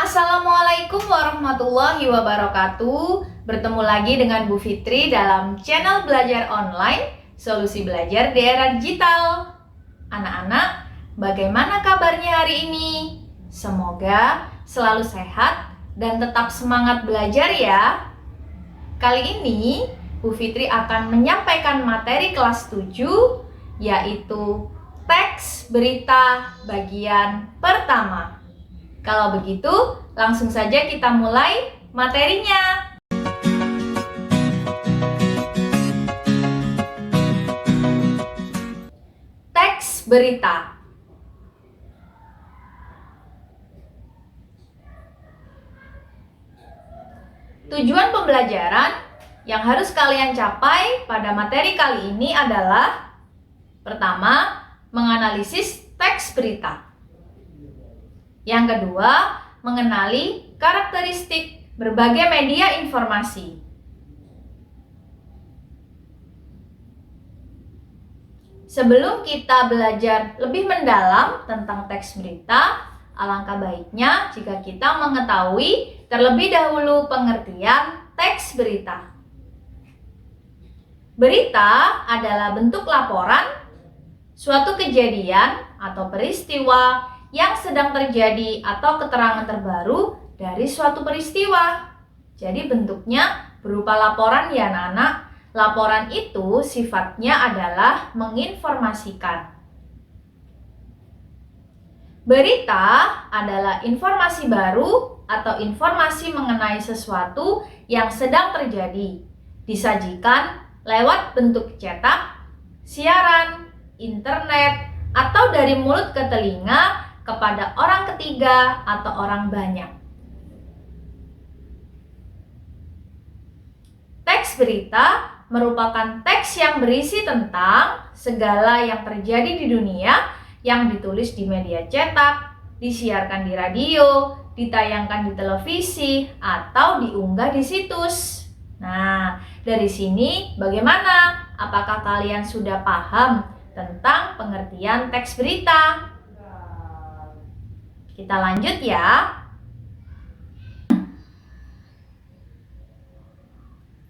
Assalamualaikum warahmatullahi wabarakatuh. Bertemu lagi dengan Bu Fitri dalam channel belajar online Solusi Belajar di Era Digital. Anak-anak, bagaimana kabarnya hari ini? Semoga selalu sehat dan tetap semangat belajar ya. Kali ini Bu Fitri akan menyampaikan materi kelas 7, yaitu teks berita bagian pertama. Kalau begitu, langsung saja kita mulai materinya. Teks berita. Tujuan pembelajaran yang harus kalian capai pada materi kali ini adalah: pertama, menganalisis teks berita. Yang kedua, mengenali karakteristik berbagai media informasi. Sebelum kita belajar lebih mendalam tentang teks berita, alangkah baiknya jika kita mengetahui terlebih dahulu pengertian teks berita. Berita adalah bentuk laporan suatu kejadian atau peristiwa yang sedang terjadi atau keterangan terbaru dari suatu peristiwa. Jadi bentuknya berupa laporan ya anak-anak. Laporan itu sifatnya adalah menginformasikan. Berita adalah informasi baru atau informasi mengenai sesuatu yang sedang terjadi. Disajikan lewat bentuk cetak, siaran, internet, atau dari mulut ke telinga kepada orang ketiga atau orang banyak. Teks berita merupakan teks yang berisi tentang segala yang terjadi di dunia yang ditulis di media cetak, disiarkan di radio, ditayangkan di televisi, atau diunggah di situs. Nah, dari sini bagaimana? Apakah kalian sudah paham tentang pengertian teks berita? Kita lanjut ya.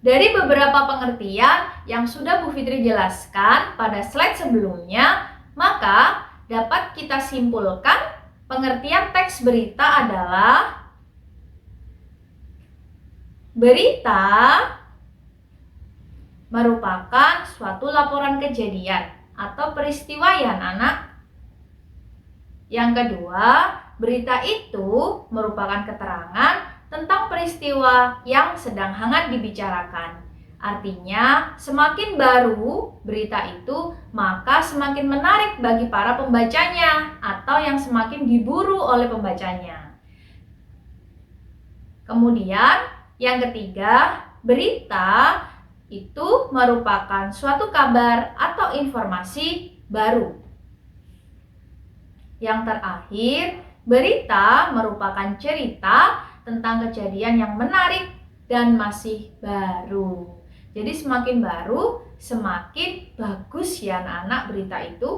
Dari beberapa pengertian yang sudah Bu Fitri jelaskan pada slide sebelumnya, maka dapat kita simpulkan pengertian teks berita adalah: berita merupakan suatu laporan kejadian atau peristiwa ya anak. Yang kedua, berita itu merupakan keterangan tentang peristiwa yang sedang hangat dibicarakan. Artinya, semakin baru berita itu, maka semakin menarik bagi para pembacanya atau yang semakin diburu oleh pembacanya. Kemudian, yang ketiga, berita itu merupakan suatu kabar atau informasi baru. Yang terakhir, berita merupakan cerita tentang kejadian yang menarik dan masih baru. Jadi semakin baru, semakin bagus ya anak-anak berita itu.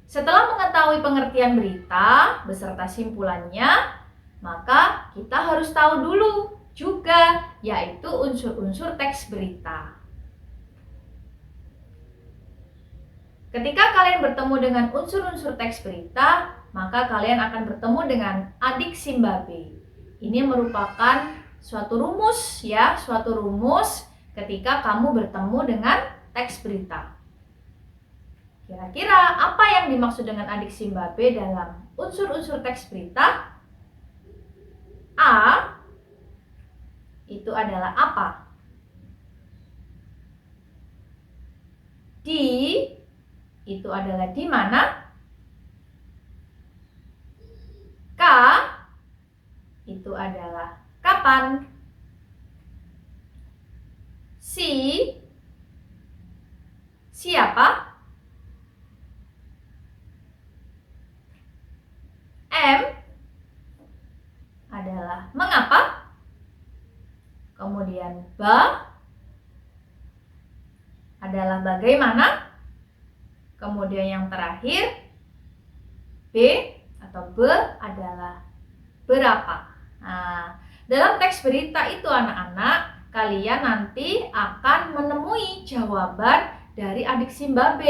Setelah mengetahui pengertian berita beserta simpulannya, maka kita harus tahu dulu juga, yaitu unsur-unsur teks berita. Ketika kalian bertemu dengan unsur-unsur teks berita, maka kalian akan bertemu dengan adik Simbabe. Ini merupakan suatu rumus ya, suatu rumus ketika kamu bertemu dengan teks berita. Kira-kira apa yang dimaksud dengan adik Simbabe dalam unsur-unsur teks berita? A itu adalah apa? Di itu adalah di mana? K itu adalah kapan? Si siapa? M adalah mengapa? Kemudian ba adalah bagaimana? Kemudian yang terakhir B atau B adalah berapa. Nah, dalam teks berita itu anak-anak, kalian nanti akan menemui jawaban dari adik Simba B,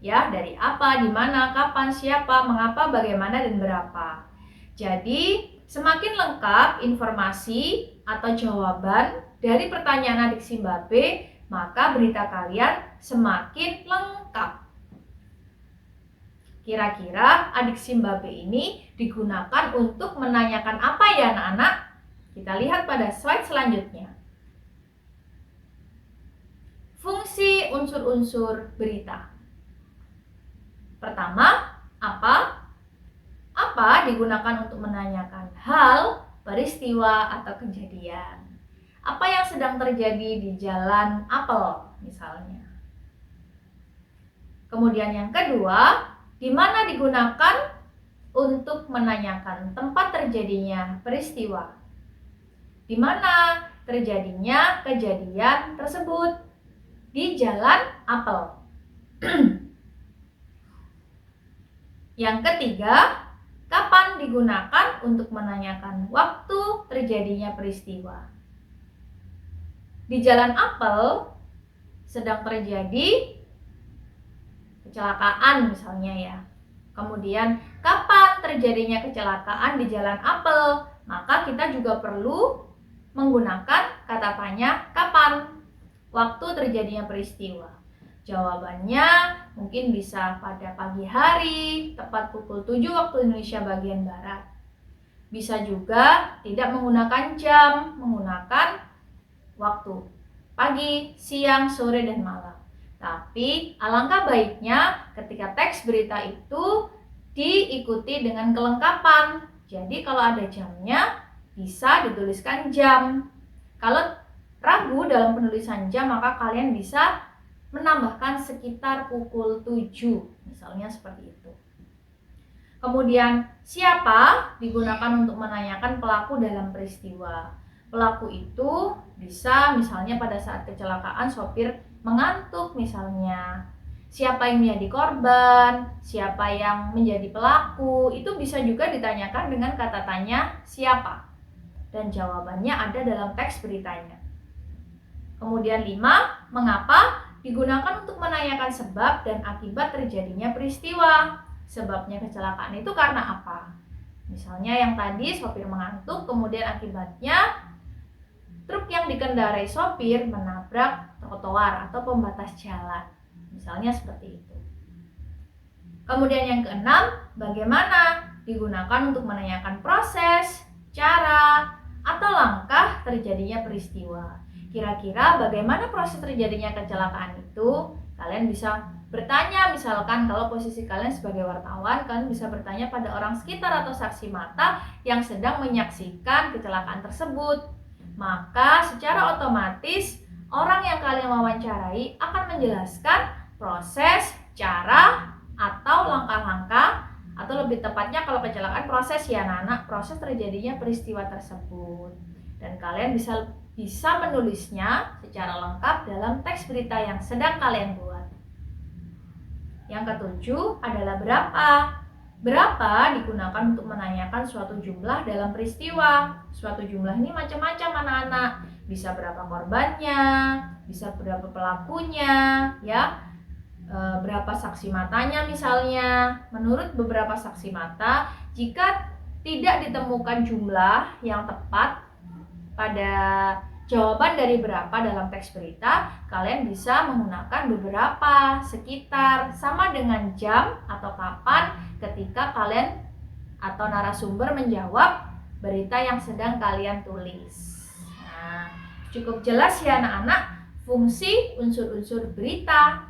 ya, dari apa, di mana, kapan, siapa, mengapa, bagaimana, dan berapa. Jadi, semakin lengkap informasi atau jawaban dari pertanyaan adik Simba B, maka berita kalian semakin lengkap. Kira-kira adik Simba B ini digunakan untuk menanyakan apa ya anak-anak? Kita lihat pada slide selanjutnya. Fungsi unsur-unsur berita. Pertama, apa? Apa digunakan untuk menanyakan hal, peristiwa, atau kejadian. Apa yang sedang terjadi di jalan apel misalnya. Kemudian yang kedua, di mana digunakan untuk menanyakan tempat terjadinya peristiwa. Di mana terjadinya kejadian tersebut? Di jalan apel. Yang ketiga, kapan digunakan untuk menanyakan waktu terjadinya peristiwa? Di jalan apel sedang terjadi kecelakaan misalnya ya. Kemudian kapan terjadinya kecelakaan di jalan apel? Maka kita juga perlu menggunakan kata tanya kapan, waktu terjadinya peristiwa. Jawabannya mungkin bisa pada pagi hari, tepat pukul 7 waktu Indonesia bagian Barat. Bisa juga tidak menggunakan jam, menggunakan waktu pagi, siang, sore, dan malam. Tapi alangkah baiknya ketika teks berita itu diikuti dengan kelengkapan. Jadi kalau ada jamnya bisa dituliskan jam. Kalau ragu dalam penulisan jam maka kalian bisa menambahkan sekitar pukul 7 misalnya seperti itu. Kemudian siapa digunakan untuk menanyakan pelaku dalam peristiwa. Pelaku itu bisa misalnya pada saat kecelakaan sopir mengantuk misalnya. Siapa yang menjadi korban, siapa yang menjadi pelaku, itu bisa juga ditanyakan dengan kata tanya siapa. Dan jawabannya ada dalam teks beritanya. Kemudian 5, mengapa digunakan untuk menanyakan sebab dan akibat terjadinya peristiwa. Sebabnya kecelakaan itu karena apa? Misalnya yang tadi sopir mengantuk, kemudian akibatnya truk yang dikendarai sopir menabrak trotoar atau pembatas jalan. Misalnya seperti itu. Kemudian yang keenam, bagaimana digunakan untuk menanyakan proses, cara, atau langkah terjadinya peristiwa. Kira-kira bagaimana proses terjadinya kecelakaan itu? Kalian bisa bertanya, misalkan kalau posisi kalian sebagai wartawan, kalian bisa bertanya pada orang sekitar atau saksi mata yang sedang menyaksikan kecelakaan tersebut. Maka secara otomatis orang yang kalian wawancarai akan menjelaskan proses, cara, atau langkah-langkah, atau lebih tepatnya kalau kecelakaan proses ya anak-anak, proses terjadinya peristiwa tersebut. Dan kalian bisa menulisnya secara lengkap dalam teks berita yang sedang kalian buat. Yang ketujuh adalah berapa. Berapa digunakan untuk menanyakan suatu jumlah dalam peristiwa. Suatu jumlah ini macam-macam anak-anak. Bisa berapa korbannya, bisa berapa pelakunya, ya. Berapa saksi matanya misalnya. Menurut beberapa saksi mata, jika tidak ditemukan jumlah yang tepat pada jawaban dari berapa dalam teks berita, kalian bisa menggunakan beberapa, sekitar, sama dengan jam atau kapan ketika kalian atau narasumber menjawab berita yang sedang kalian tulis. Nah, cukup jelas ya anak-anak fungsi unsur-unsur berita.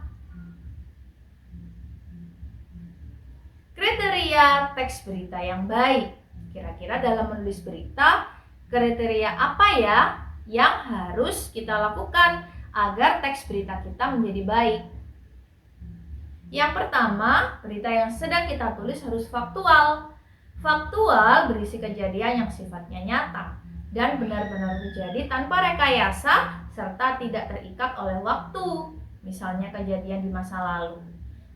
Kriteria teks berita yang baik. Kira-kira dalam menulis berita, kriteria apa ya yang harus kita lakukan agar teks berita kita menjadi baik? Yang pertama, berita yang sedang kita tulis harus faktual. Faktual berisi kejadian yang sifatnya nyata dan benar-benar terjadi tanpa rekayasa serta tidak terikat oleh waktu, misalnya kejadian di masa lalu.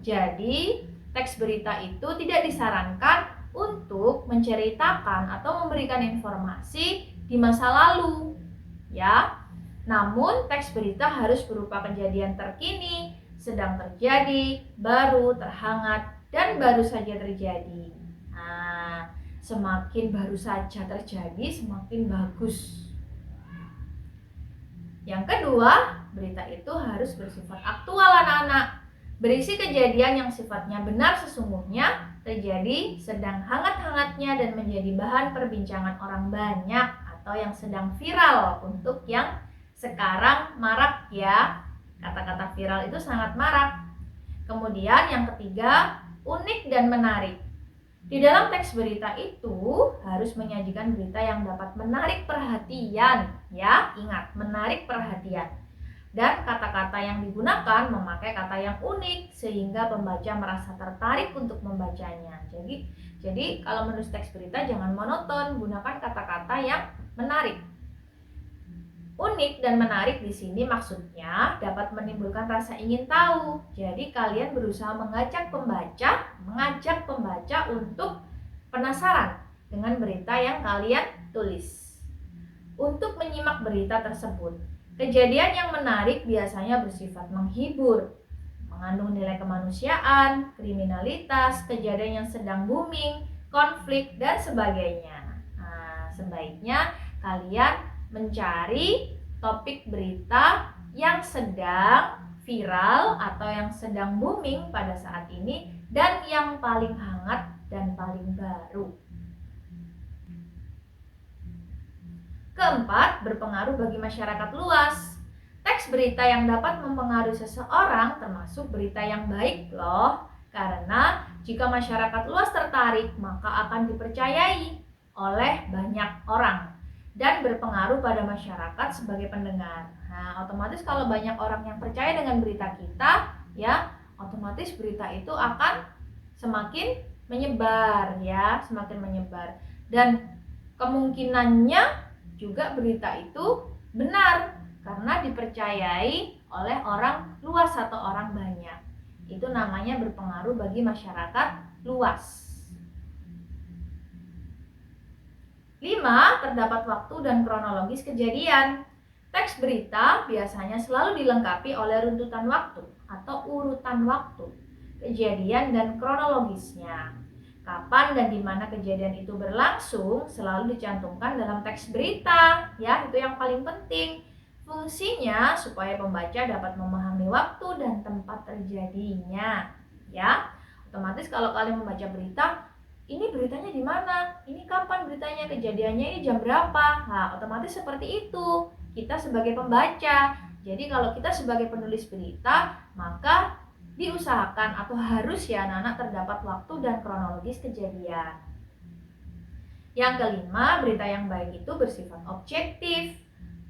Jadi, Teks berita itu tidak disarankan untuk menceritakan atau memberikan informasi di masa lalu, ya. Namun, teks berita harus berupa kejadian terkini, sedang terjadi, baru, terhangat, dan baru saja terjadi. Nah, semakin baru saja terjadi, semakin bagus. Yang kedua, berita itu harus bersifat aktual anak-anak. Berisi kejadian yang sifatnya benar sesungguhnya, terjadi sedang hangat-hangatnya dan menjadi bahan perbincangan orang banyak atau yang sedang viral. Untuk yang sekarang marak ya, kata-kata viral itu sangat marak. Kemudian yang ketiga, unik dan menarik. Di dalam teks berita itu harus menyajikan berita yang dapat menarik perhatian, ya, ingat, menarik perhatian. Dan kata-kata yang digunakan memakai kata yang unik sehingga pembaca merasa tertarik untuk membacanya. Jadi kalau menulis teks berita jangan monoton, gunakan kata-kata yang menarik. Unik dan menarik di sini maksudnya dapat menimbulkan rasa ingin tahu. Jadi kalian berusaha mengajak pembaca untuk penasaran dengan berita yang kalian tulis. Untuk menyimak berita tersebut, kejadian yang menarik biasanya bersifat menghibur, mengandung nilai kemanusiaan, kriminalitas, kejadian yang sedang booming, konflik, dan sebagainya. Nah, sebaiknya kalian mencari topik berita yang sedang viral atau yang sedang booming pada saat ini dan yang paling hangat dan paling baru. Keempat, berpengaruh bagi masyarakat luas. Teks berita yang dapat mempengaruhi seseorang termasuk berita yang baik loh. Karena jika masyarakat luas tertarik, maka akan dipercayai oleh banyak orang dan berpengaruh pada masyarakat sebagai pendengar. Nah, otomatis kalau banyak orang yang percaya dengan berita kita, ya, otomatis berita itu akan semakin menyebar, ya, semakin menyebar. Dan kemungkinannya juga berita itu benar karena dipercayai oleh orang luas atau orang banyak. Itu namanya berpengaruh bagi masyarakat luas. 5. Terdapat waktu dan kronologis kejadian. Teks berita biasanya selalu dilengkapi oleh runtutan waktu atau urutan waktu, kejadian dan kronologisnya. Kapan dan di mana kejadian itu berlangsung selalu dicantumkan dalam teks berita, ya, itu yang paling penting. Fungsinya supaya pembaca dapat memahami waktu dan tempat terjadinya, ya. Otomatis kalau kalian membaca berita, ini beritanya di mana? Ini kapan beritanya? Kejadiannya ini jam berapa? Nah, otomatis seperti itu kita sebagai pembaca. Jadi kalau kita sebagai penulis berita, maka diusahakan atau harus ya anak-anak terdapat waktu dan kronologis kejadian. Yang kelima, berita yang baik itu bersifat objektif.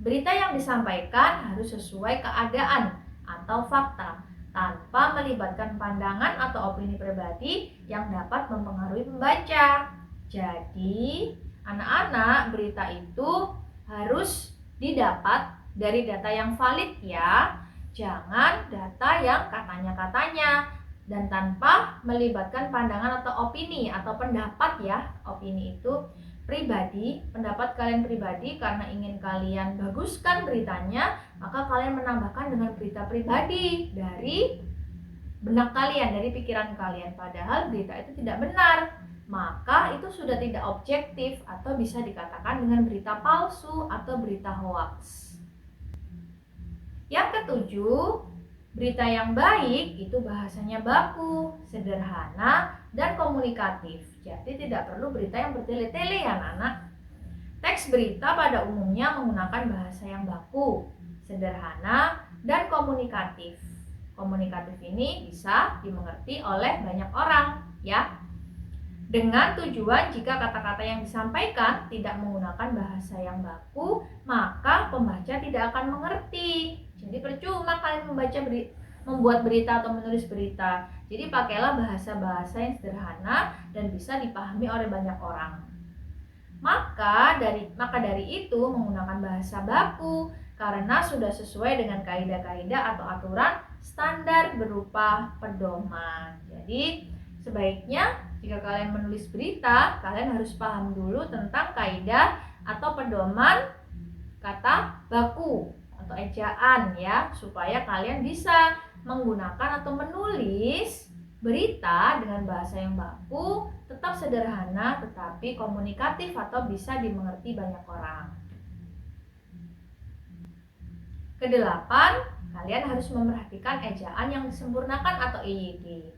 Berita yang disampaikan harus sesuai keadaan atau fakta, tanpa melibatkan pandangan atau opini pribadi yang dapat mempengaruhi pembaca. Jadi, anak-anak, berita itu harus didapat dari data yang valid ya. Jangan data yang katanya-katanya dan tanpa melibatkan pandangan atau opini atau pendapat ya. Opini itu pribadi, pendapat kalian pribadi karena ingin kalian baguskan beritanya, maka kalian menambahkan dengan berita pribadi dari benak kalian, dari pikiran kalian. Padahal berita itu tidak benar, maka itu sudah tidak objektif atau bisa dikatakan dengan berita palsu atau berita hoaks. Yang ketujuh, berita yang baik itu bahasanya baku, sederhana, dan komunikatif. Jadi tidak perlu berita yang bertele-tele ya anak-anak. Teks berita pada umumnya menggunakan bahasa yang baku, sederhana, dan komunikatif. Komunikatif ini bisa dimengerti oleh banyak orang ya. Dengan tujuan jika kata-kata yang disampaikan tidak menggunakan bahasa yang baku, maka pembaca tidak akan mengerti. Jadi percuma kalian membuat berita atau menulis berita. Jadi pakailah bahasa-bahasa yang sederhana dan bisa dipahami oleh banyak orang. Maka dari itu menggunakan bahasa baku karena sudah sesuai dengan kaidah-kaidah atau aturan standar berupa pedoman. Jadi Sebaiknya jika kalian menulis berita, kalian harus paham dulu tentang kaidah atau pedoman kata baku atau ejaan ya, supaya kalian bisa menggunakan atau menulis berita dengan bahasa yang baku, tetap sederhana tetapi komunikatif atau bisa dimengerti banyak orang. Kedelapan, kalian harus memperhatikan ejaan yang disempurnakan atau EYD.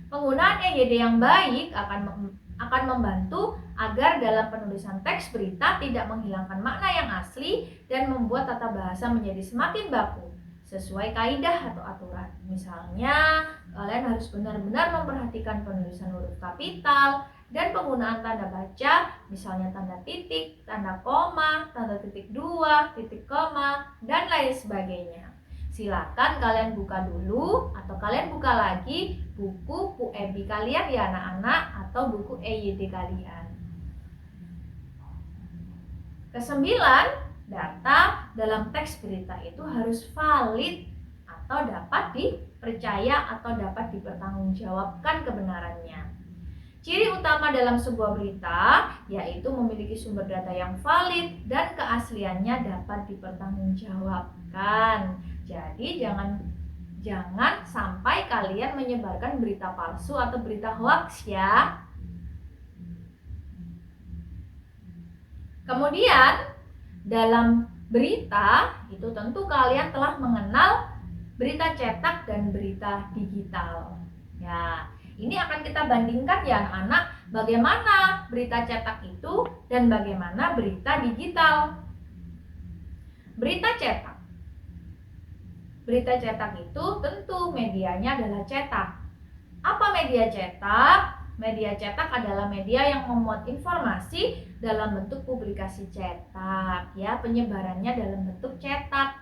Penggunaan EYD yang baik akan membantu agar dalam penulisan teks berita tidak menghilangkan makna yang asli dan membuat tata bahasa menjadi semakin baku sesuai kaidah atau aturan. Misalnya, kalian harus benar-benar memperhatikan penulisan huruf kapital dan penggunaan tanda baca, misalnya tanda titik, tanda koma, tanda titik dua, titik koma, dan lain sebagainya. Silakan kalian buka dulu atau kalian buka lagi buku QEB kalian ya anak-anak, atau buku EYD kalian. Kesembilan, data dalam teks berita itu harus valid atau dapat dipercaya atau dapat dipertanggungjawabkan kebenarannya. Ciri utama dalam sebuah berita yaitu memiliki sumber data yang valid dan keasliannya dapat dipertanggungjawabkan. Jadi jangan sampai kalian menyebarkan berita palsu atau berita hoax ya. Kemudian dalam berita itu tentu kalian telah mengenal berita cetak dan berita digital. Ya, ini akan kita bandingkan ya anak-anak, bagaimana berita cetak itu dan bagaimana berita digital. Berita cetak. Berita cetak itu tentu medianya adalah cetak. Apa media cetak? Media cetak adalah media yang memuat informasi dalam bentuk publikasi cetak, ya, penyebarannya dalam bentuk cetak.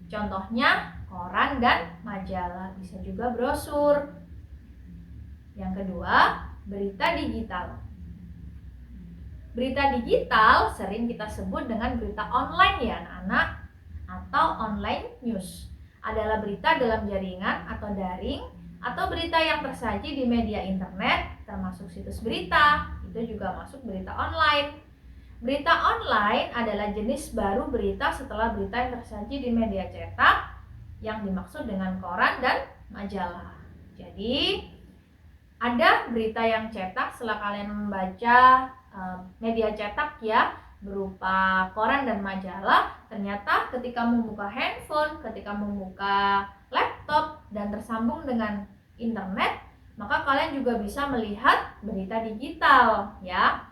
Contohnya koran dan majalah, bisa juga brosur. Yang kedua, berita digital. Berita digital sering kita sebut dengan berita online ya anak-anak, atau online news. Adalah berita dalam jaringan atau daring, atau berita yang tersaji di media internet, termasuk situs berita, itu juga masuk berita online. Berita online adalah jenis baru berita setelah berita yang tersaji di media cetak, yang dimaksud dengan koran dan majalah. Jadi, ada berita yang cetak setelah kalian membaca media cetak ya, berupa koran dan majalah. Ternyata ketika membuka handphone, ketika membuka laptop dan tersambung dengan internet, maka kalian juga bisa melihat berita digital ya,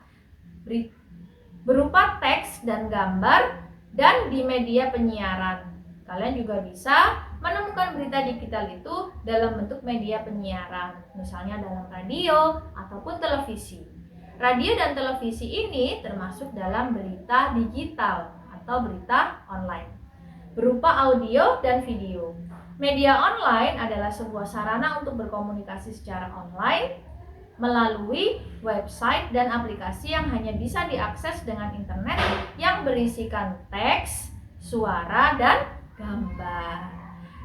berupa teks dan gambar dan di media penyiaran. Kalian juga bisa menemukan berita digital itu dalam bentuk media penyiaran, misalnya dalam radio ataupun televisi. Radio dan televisi ini termasuk dalam berita digital atau berita online, berupa audio dan video. Media online adalah sebuah sarana untuk berkomunikasi secara online melalui website dan aplikasi yang hanya bisa diakses dengan internet yang berisikan teks, suara, dan gambar.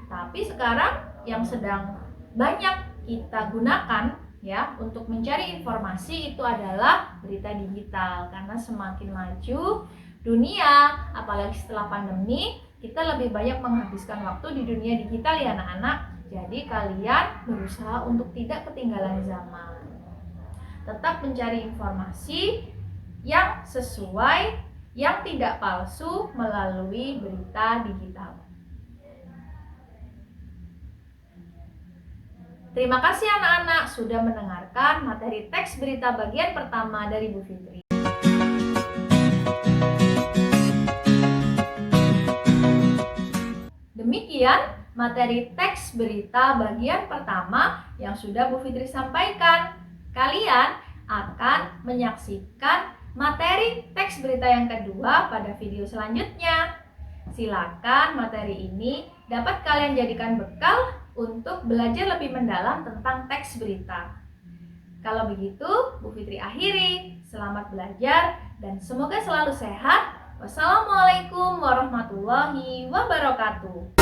Tapi sekarang yang sedang banyak kita gunakan ya untuk mencari informasi itu adalah berita digital, karena semakin maju dunia, apalagi setelah pandemi, kita lebih banyak menghabiskan waktu di dunia digital ya anak-anak. Jadi kalian berusaha untuk tidak ketinggalan zaman. Tetap mencari informasi yang sesuai, yang tidak palsu melalui berita digital. Terima kasih anak-anak sudah mendengarkan materi teks berita bagian pertama dari Bu Fitri. Demikian materi teks berita bagian pertama yang sudah Bu Fitri sampaikan. Kalian akan menyaksikan materi teks berita yang kedua pada video selanjutnya. Silakan materi ini dapat kalian jadikan bekal untuk belajar lebih mendalam tentang teks berita. Kalau begitu, Bu Fitri akhiri. Selamat belajar dan semoga selalu sehat. Wassalamualaikum warahmatullahi wabarakatuh.